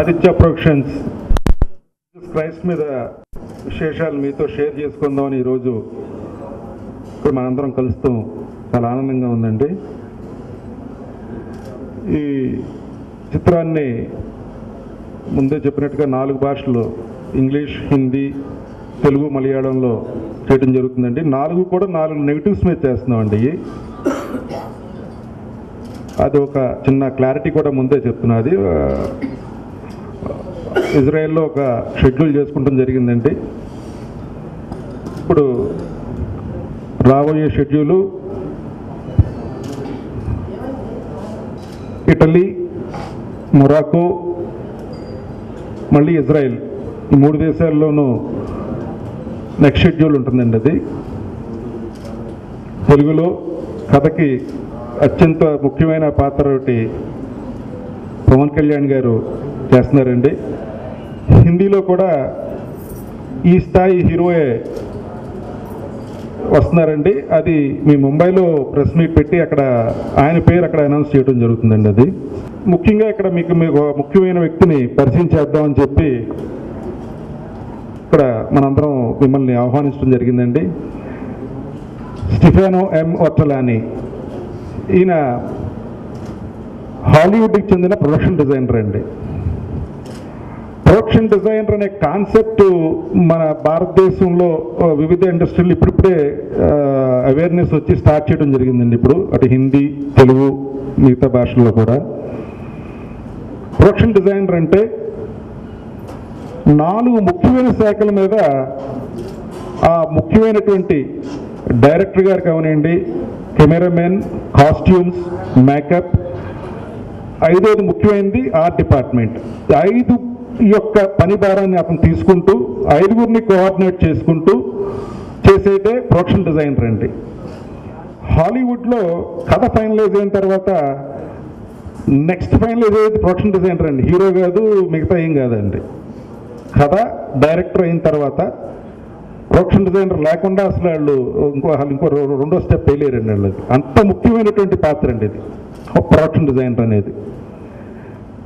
Aditya productions Christ మీద విశేషాలు మీతో షేర్ చేసుకుందామని ఈరోజు ఇప్పుడు మనందరం కలుస్తాం. చాలా ఆనందంగా ఉందండి. ఈ చిత్రాన్ని ముందే చెప్పినట్టుగా 4 భాషల్లో ఇంగ్లీష్, హిందీ, తెలుగు, మలయాళంలో చేయడం జరుగుతుందండి. 4 కూడా 4 నెగిటివ్స్ మీద చేస్తున్నామండి. అది ఒక చిన్న క్లారిటీ కూడా ముందే చెప్తున్నది. ఇజ్రాయెల్లో ఒక షెడ్యూల్ చేసుకుంటాం జరిగిందండి. ఇప్పుడు రాబోయే షెడ్యూలు ఇటలీ, మొరాకో, మళ్ళీ ఇజ్రాయెల్, ఈ 3 దేశాల్లోనూ నెక్స్ట్ షెడ్యూల్ ఉంటుందండి. అది తెలుగులో కథకి అత్యంత ముఖ్యమైన పాత్ర ఒకటి పవన్ కళ్యాణ్ గారు చేస్తున్నారండి. హిందీలో కూడా ఈ స్థాయి హీరోయే వస్తున్నారండి. అది మీ ముంబైలో ప్రెస్ మీట్ పెట్టి అక్కడ ఆయన పేరు అక్కడ అనౌన్స్ చేయడం జరుగుతుందండి. అది ముఖ్యంగా ఇక్కడ మీకు ముఖ్యమైన వ్యక్తిని పరిచయం చేద్దామని చెప్పి ఇక్కడ మనందరం మిమ్మల్ని ఆహ్వానించడం జరిగిందండి. స్టిఫానో ఎం ఒర్టలాని. ఈయన హాలీవుడ్కి చెందిన ప్రొడక్షన్ డిజైనర్ అండి. ప్రొడక్షన్ డిజైనర్ అనే కాన్సెప్ట్ మన భారతదేశంలో వివిధ ఇండస్ట్రీలు ఇప్పుడిప్పుడే అవేర్నెస్ వచ్చి స్టార్ట్ చేయడం జరిగిందండి. ఇప్పుడు అటు హిందీ, తెలుగు, మిగతా భాషల్లో కూడా ప్రొడక్షన్ డిజైనర్ అంటే 4 ముఖ్యమైన శాఖల మీద ఆ ముఖ్యమైనటువంటి డైరెక్టర్ గారు కావనండి, కెమెరామెన్, కాస్ట్యూమ్స్, మేకప్, 5వది ముఖ్యమైనది ఆర్ట్ డిపార్ట్మెంట్. 5 యొక్క పని భారాన్ని అతను తీసుకుంటూ 5గురిని కోఆర్డినేట్ చేసుకుంటూ చేసేదే ప్రొడక్షన్ డిజైనర్ అండి. హాలీవుడ్లో కథ ఫైనలైజ్ అయిన తర్వాత నెక్స్ట్ ఫైనలైజ్ అయ్యేది ప్రొడక్షన్ డిజైనర్ అండి. హీరో కాదు, మిగతా ఏం కాదండి. కథ డైరెక్టర్ అయిన తర్వాత ప్రొడక్షన్ డిజైనర్ లేకుండా అసలు వాళ్ళు ఇంకో 2వ స్టెప్ వేయలేరండి. వాళ్ళది అంత ముఖ్యమైనటువంటి పాత్ర అండి ఇది, ప్రొడక్షన్ డిజైనర్ అనేది.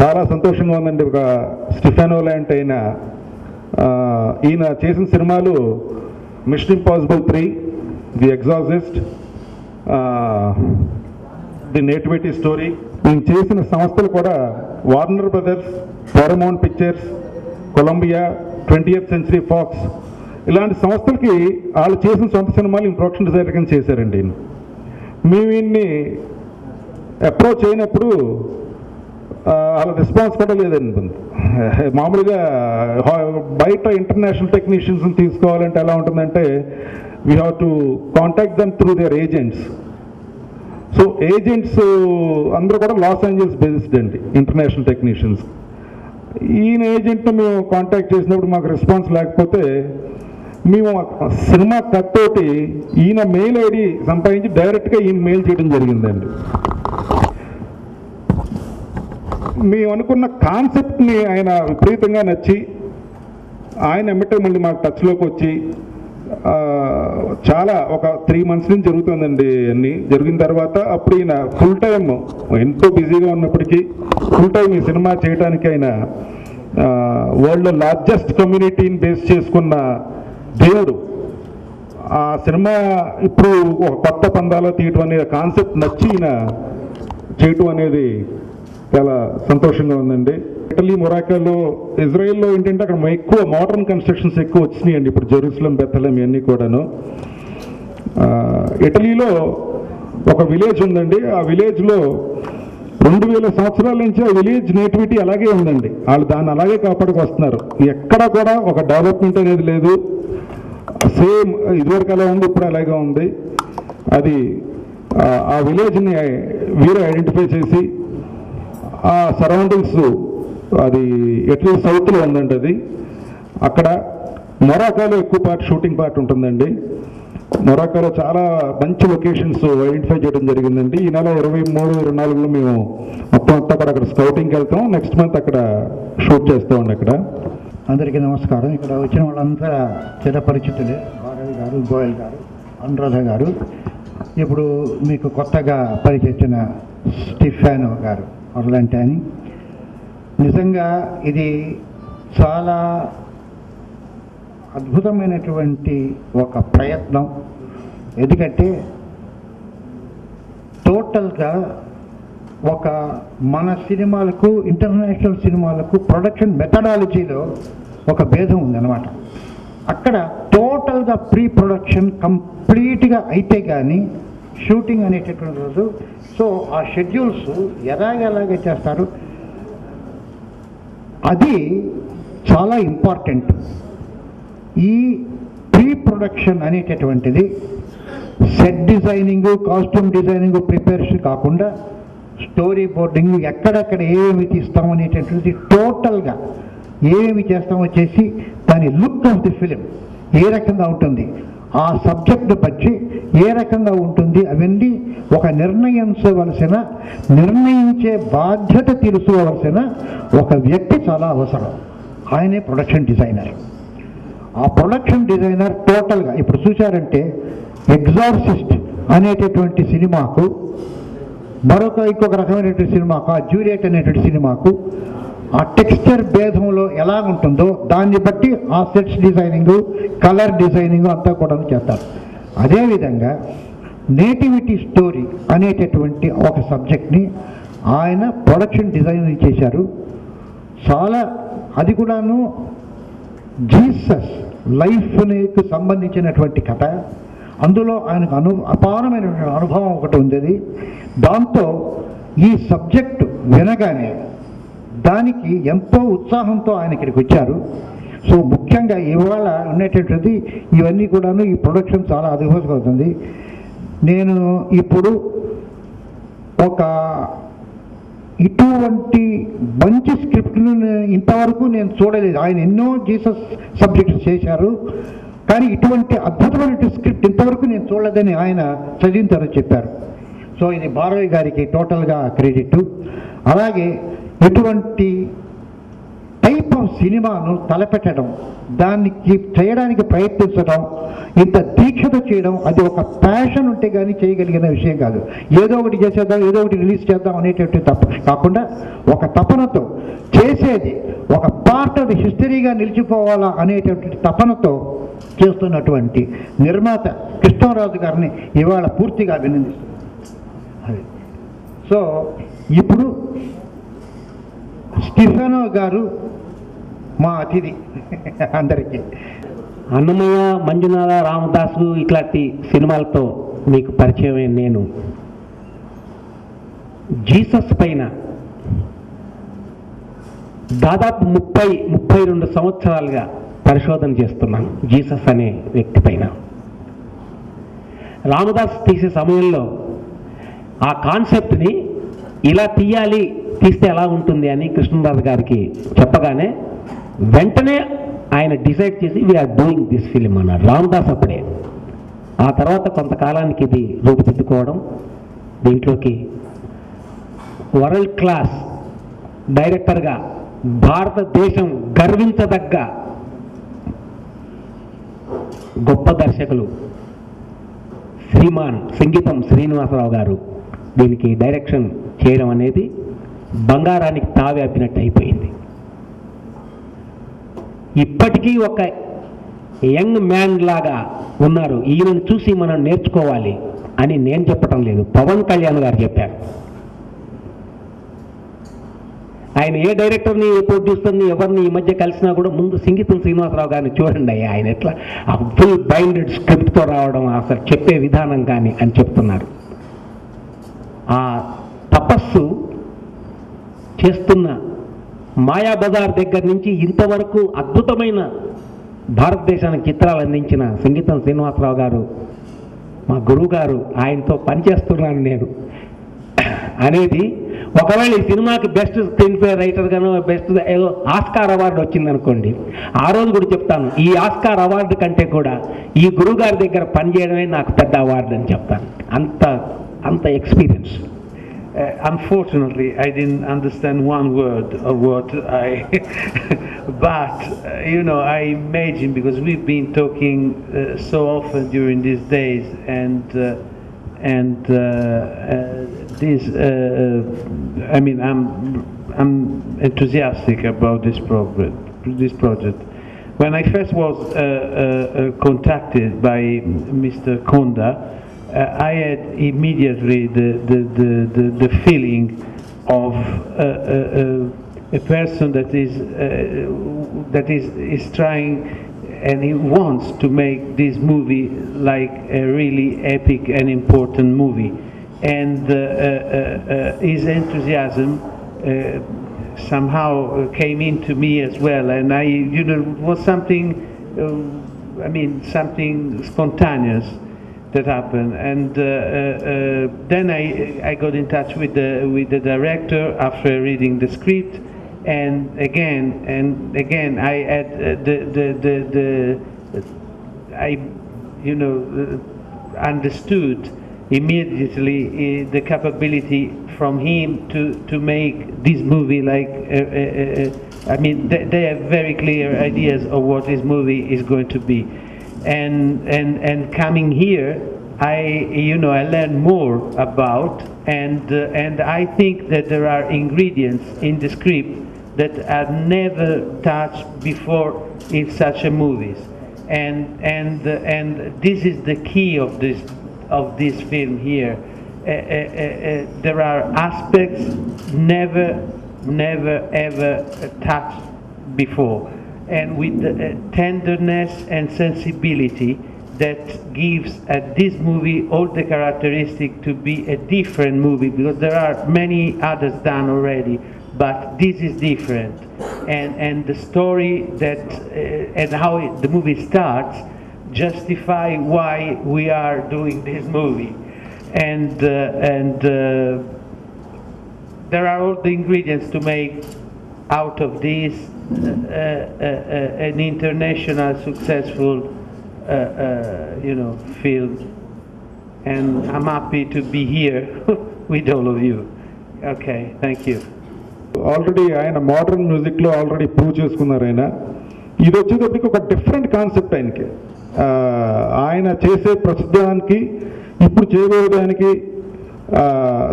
చాలా సంతోషంగా ఉందండి. ఒక స్టిఫానో లాంటి ఈయన చేసిన సినిమాలు Mission Impossible 3, The Exorcist, The Nativity Story. ఈయన చేసిన సంస్థలు కూడా Warner Brothers, Paramount Pictures, Columbia, 20th Century Fox, ఇలాంటి సంస్థలకి వాళ్ళు చేసిన సొంత సినిమాలు ఈయన ప్రొడక్షన్ డిజైనర్ కింద చేశారండి. ఈయన మేము ఈయన్ని అప్రోచ్ అయినప్పుడు వాళ్ళ రెస్పాన్స్ కూడా లేదండి. మామూలుగా బయట ఇంటర్నేషనల్ టెక్నీషియన్స్ని తీసుకోవాలంటే ఎలా ఉంటుందంటే we have to contact them through their agents. So agents అందరూ కూడా లాస్ ఏంజల్స్ బేస్డ్ అండి, ఇంటర్నేషనల్ టెక్నీషియన్స్. ఈయన ఏజెంట్ని మేము కాంటాక్ట్ చేసినప్పుడు మాకు రెస్పాన్స్ లేకపోతే మేము సినిమా కత్తోటి ఈయన మెయిల్ ఐడి సంపాదించి డైరెక్ట్గా ఈయన మెయిల్ చేయడం జరిగిందండి. మేము అనుకున్న కాన్సెప్ట్ని ఆయన విపరీతంగా నచ్చి ఆయన ఎమ్మటే మళ్ళీ మాకు టచ్లోకి వచ్చి చాలా ఒక 3 months నుంచి జరుగుతుందండి. అన్నీ జరిగిన తర్వాత అప్పుడు ఈయన ఫుల్ టైం, ఎంతో బిజీగా ఉన్నప్పటికీ ఫుల్ టైం ఈ సినిమా చేయడానికి ఆయన వరల్డ్లో లార్జెస్ట్ కమ్యూనిటీని బేస్ చేసుకున్న దేవుడు. ఆ సినిమా ఇప్పుడు ఒక కొత్త పందాలో తీయటం అనే కాన్సెప్ట్ నచ్చి ఈయన చేయటం అనేది చాలా సంతోషంగా ఉందండి. ఇటలీ, మొరాకోలో, ఇజ్రాయెల్లో ఏంటంటే అక్కడ ఎక్కువ మోడర్న్ కన్స్ట్రక్షన్స్ ఎక్కువ వచ్చినాయండి. ఇప్పుడు జెరూసలేం, బెత్లెహేమ్ ఇవన్నీ కూడాను. ఇటలీలో ఒక విలేజ్ ఉందండి. ఆ విలేజ్లో 2000 సంవత్సరాల నుంచి ఆ విలేజ్ నేటివిటీ అలాగే ఉందండి. వాళ్ళు దాన్ని అలాగే కాపాడుకు వస్తున్నారు. ఎక్కడ కూడా ఒక డెవలప్మెంట్ అనేది లేదు. సేమ్ ఇదివరకు అలా ఉంది, ఇప్పుడు అలాగే ఉంది. అది ఆ విలేజ్ని వీరే ఐడెంటిఫై చేసి ఆ సరౌండింగ్స్, అది ఇటలీ సౌత్లో ఉందండి. అది అక్కడ మొరాకోలో ఎక్కువ పార్ట్ షూటింగ్ పార్ట్ ఉంటుందండి. మొరాకోలో చాలా మంచి లొకేషన్స్ ఐడెంటిఫై చేయడం జరిగిందండి. ఈ నెల 23, 24లో మేము మొత్తం అంతా కూడా అక్కడ స్కౌటింగ్కి వెళ్తాం. నెక్స్ట్ మంత్ అక్కడ షూట్ చేస్తామండి. అక్కడ అందరికీ నమస్కారం. ఇక్కడ వచ్చిన వాళ్ళంతా చిరపరిచితులే. భారవి గారు, గోయల్ గారు, అనురాధ గారు. ఇప్పుడు మీకు కొత్తగా పరిచయించిన స్టిఫానో గారు ఒర్టలాని. నిజంగా ఇది చాలా అద్భుతమైనటువంటి ఒక ప్రయత్నం. ఎందుకంటే టోటల్గా ఒక మన సినిమాలకు ఇంటర్నేషనల్ సినిమాలకు ప్రొడక్షన్ మెథడాలజీలో ఒక భేదం ఉందన్నమాట. అక్కడ టోటల్గా ప్రీ ప్రొడక్షన్ కంప్లీట్గా అయితే కానీ షూటింగ్ అనేటటువంటి రోజు, సో ఆ షెడ్యూల్స్ ఎలాగ చేస్తారు అది చాలా ఇంపార్టెంట్. ఈ ప్రీ ప్రొడక్షన్ అనేటటువంటిది set designing, costume designing, preparation కాకుండా స్టోరీ బోర్డింగ్, ఎక్కడెక్కడ ఏమేమి తీస్తాం అనేటటువంటిది టోటల్గా ఏమేమి చేస్తామో చేసి దాని లుక్ ఆఫ్ ది ఫిలిం ఏ రకంగా ఉంటుంది, ఆ సబ్జెక్టు బట్టి ఏ రకంగా ఉంటుంది, అవన్నీ ఒక నిర్ణయించే బాధ్యత తీసుకోవలసిన ఒక వ్యక్తి చాలా అవసరం. ఆయనే ప్రొడక్షన్ డిజైనర్. ఆ ప్రొడక్షన్ డిజైనర్ టోటల్గా ఇప్పుడు చూశారంటే ఎగ్జార్సిస్ట్ అనేటటువంటి సినిమాకు, ఇంకొక రకమైనటువంటి సినిమాకు, ఆ జూలియట్ అనేటువంటి సినిమాకు ఆ టెక్స్చర్ భేదంలో ఎలా ఉంటుందో దాన్ని బట్టి ఆ సెట్స్ డిజైనింగు, కలర్ డిజైనింగు అంతా కూడా చేస్తారు. అదేవిధంగా నేటివిటీ స్టోరీ అనేటటువంటి ఒక సబ్జెక్ట్ని ఆయన ప్రొడక్షన్ డిజైనింగ్ చేశారు. చాలా అది కూడాను జీసస్ లైఫ్కి సంబంధించినటువంటి కథ. అందులో ఆయనకు అపారమైన అనుభవం ఒకటి ఉంది. దాంతో ఈ సబ్జెక్టు వినగానే దానికి ఎంతో ఉత్సాహంతో ఆయన ఇక్కడికి వచ్చారు. సో ముఖ్యంగా ఇవాళ ఉండేటటువంటిది ఇవన్నీ కూడాను ఈ ప్రొడక్షన్ చాలా అద్భుతంగా అవుతుంది. నేను ఇప్పుడు ఒక ఇటువంటి మంచి స్క్రిప్ట్ను ఇంతవరకు నేను చూడలేదు. ఆయన ఎన్నో జీసస్ సబ్జెక్ట్స్ చేశారు, కానీ ఇటువంటి అద్భుతమైన స్క్రిప్ట్ ఇంతవరకు నేను చూడలేదని ఆయన చదివిన తర్వాత చెప్పారు. సో ఇది భారవి గారికి టోటల్గా క్రెడిట్. అలాగే ఇటువంటి టైప్ ఆఫ్ సినిమాను తలపెట్టడం, దానికి చేయడానికి ప్రయత్నించడం, ఇంత దీక్షతో చేయడం, అది ఒక ప్యాషన్ ఉంటే కానీ చేయగలిగిన విషయం కాదు. ఏదో ఒకటి చేసేద్దాం, ఏదో ఒకటి రిలీజ్ చేద్దాం అనేటువంటి కాకుండా ఒక తపనతో చేసేది ఒక పార్ట్ ఆఫ్ హిస్టరీగా నిలిచిపోవాలా అనేటువంటి తపనతో చేస్తున్నటువంటి నిర్మాత కృష్ణరాజు గారిని ఇవాళ పూర్తిగా అభినందిస్తున్నాను. సో ఇప్పుడు స్టిఫెనో గారు మా అతిథి అందరికీ. అన్నమయ్య, మంజునాథ, రామదాసు ఇట్లాంటి సినిమాలతో మీకు పరిచయమైన నేను జీసస్ పైన దాదాపు 32 సంవత్సరాలుగా పరిశోధన చేస్తున్నాను. జీసస్ అనే వ్యక్తి పైన రామదాస్ తీసే సమయంలో ఆ కాన్సెప్ట్ని ఇలా తీస్తే ఎలా ఉంటుంది అని కృష్ణరాజు గారికి చెప్పగానే వెంటనే ఆయన డిసైడ్ చేసి వీఆర్ డూయింగ్ దిస్ ఫిలిం అన్నారు రామదాస్ అప్పుడే. ఆ తర్వాత కొంతకాలానికి ఇది రూపుదిద్దుకోవడం, దీంట్లోకి వరల్డ్ క్లాస్ డైరెక్టర్గా భారతదేశం గర్వించదగ్గ గొప్ప దర్శకులు శ్రీమాన్ సంగీతం శ్రీనివాసరావు గారు దీనికి డైరెక్షన్ చేయడం అనేది బంగారానికి తావేపినట్టు అయిపోయింది. ఇప్పటికీ ఒక యంగ్ మ్యాన్ లాగా ఉన్నారు. ఈయనను చూసి మనం నేర్చుకోవాలి అని నేను చెప్పటం లేదు, పవన్ కళ్యాణ్ గారు చెప్పారు. ఆయన ఏ డైరెక్టర్ని, ఏ ప్రొడ్యూసర్ని, ఎవరిని ఈ మధ్య కలిసినా కూడా ముందు సంగీతం శ్రీనివాసరావు గారిని చూడండి అయ్యా, ఆయన ఎట్లా ఆ ఫుల్ బైండెడ్ స్క్రిప్ట్తో రావడం, అసలు చెప్పే విధానం కానీ అని చెప్తున్నారు. ఆ తపస్సు చేస్తున్న మాయాబజార్ దగ్గర నుంచి ఇంతవరకు అద్భుతమైన భారతదేశానికి చిత్రాలు అందించిన సంగీతం శ్రీనివాసరావు గారు మా గురువు గారు, ఆయనతో పనిచేస్తున్నాను నేను అనేది. ఒకవేళ ఈ సినిమాకి బెస్ట్ స్క్రీన్ ప్లే రైటర్ గాను, బెస్ట్ ఏదో ఆస్కార్ అవార్డు వచ్చిందనుకోండి, ఆ రోజు కూడా చెప్తాను ఈ ఆస్కార్ అవార్డు కంటే కూడా ఈ గురువు గారి దగ్గర పనిచేయడమే నాకు పెద్ద అవార్డు అని చెప్తాను. అంత experience. Unfortunately, I didn't understand one word of what but I imagine, because we've been talking so often during these days, and this, I mean, I'm enthusiastic about this project. When I first was contacted by Mr. Konda, I had immediately the feeling of a person that is trying and he wants to make this movie like a really epic and important movie, and his enthusiasm somehow came into me as well, and was something, something spontaneous that happened, and then I got in touch with the director after reading the script, and again I had understood immediately the capability from him to make this movie like they have very clear ideas of what this movie is going to be, and coming here I learned more about, and I think that there are ingredients in the script that are never touched before in such a movies, and this is the key of this film here. There are aspects never ever touched before, and with tenderness and sensibility that gives this movie all the characteristics to be a different movie, because there are many others done already, but this is different, and the story that and how the movie starts justify why we are doing this movie, and there are all the ingredients to make out of this an international successful film, and I'm happy to be here with all of you. Okay, thank you. Already ఆయన modern మ్యూజిక్లో already prove చేసుకున్నారు. ఆయన ఇది వచ్చేటప్పటికి ఒక different concept ఆయనకి. ఆయన చేసే ప్రస్తుతానికి ఇప్పుడు చేయబోయేదానికి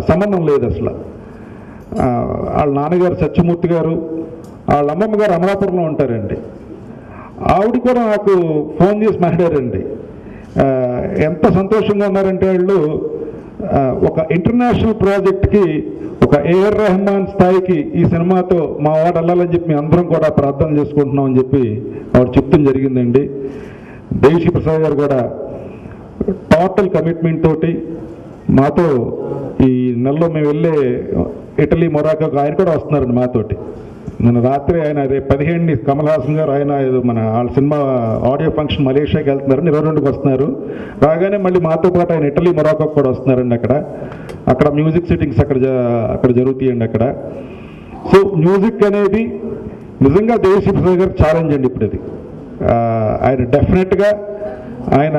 సంబంధం లేదు అసలు. వాళ్ళ నాన్నగారు సత్యమూర్తి గారు, వాళ్ళ అమ్మమ్మ గారు అమలాపురంలో ఉంటారండి. ఆవిడ కూడా నాకు ఫోన్ చేసి మాట్లాడారండి. ఎంత సంతోషంగా ఉన్నారంటే వాళ్ళు ఒక ఇంటర్నేషనల్ ప్రాజెక్ట్కి ఒక ఏఆర్ రెహమాన్ స్థాయికి ఈ సినిమాతో మా వాడు వెళ్ళాలని చెప్పి మేము అందరం కూడా ప్రార్థన చేసుకుంటున్నాం అని చెప్పి ఆవిడ చెప్తాం జరిగిందండి. దేవిశ్రీ ప్రసాద్ గారు కూడా టోటల్ కమిట్మెంట్ తోటి మాతో ఈ నెలలో మేము వెళ్ళే ఇటలీ మొరాకోకు ఆయన కూడా వస్తున్నారండి మాతోటి. నిన్న రాత్రి ఆయన రేపు 15 కమల్ హాసన్ గారు ఆయన మన వాళ్ళ సినిమా ఆడియో ఫంక్షన్ మలేషియాకి వెళ్తున్నారు, 22కి వస్తున్నారు. రాగానే మళ్ళీ మాతో పాటు ఆయన ఇటలీ మొరాకోకు కూడా వస్తున్నారండి. అక్కడ మ్యూజిక్ సిట్టింగ్స్ అక్కడ జరుగుతాయండి అక్కడ. సో మ్యూజిక్ అనేది నిజంగా దేవిశ్రీ ప్రసాద్ గారు ఛాలెంజ్ అండి ఇప్పుడు ఇది. ఆయన డెఫినెట్గా ఆయన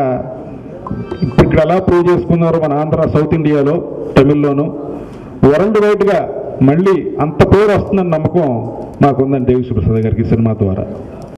ఇక్కడ ఎలా ప్రూవ్ చేసుకున్నారో మన ఆంధ్ర సౌత్ ఇండియాలో తమిళ్లోను వరల్డ్ వైడ్గా మళ్ళీ అంత పేరు వస్తుందని నమ్మకం మాకుందండి దేవిశ్రీ ప్రసాద్ గారికి సినిమా ద్వారా.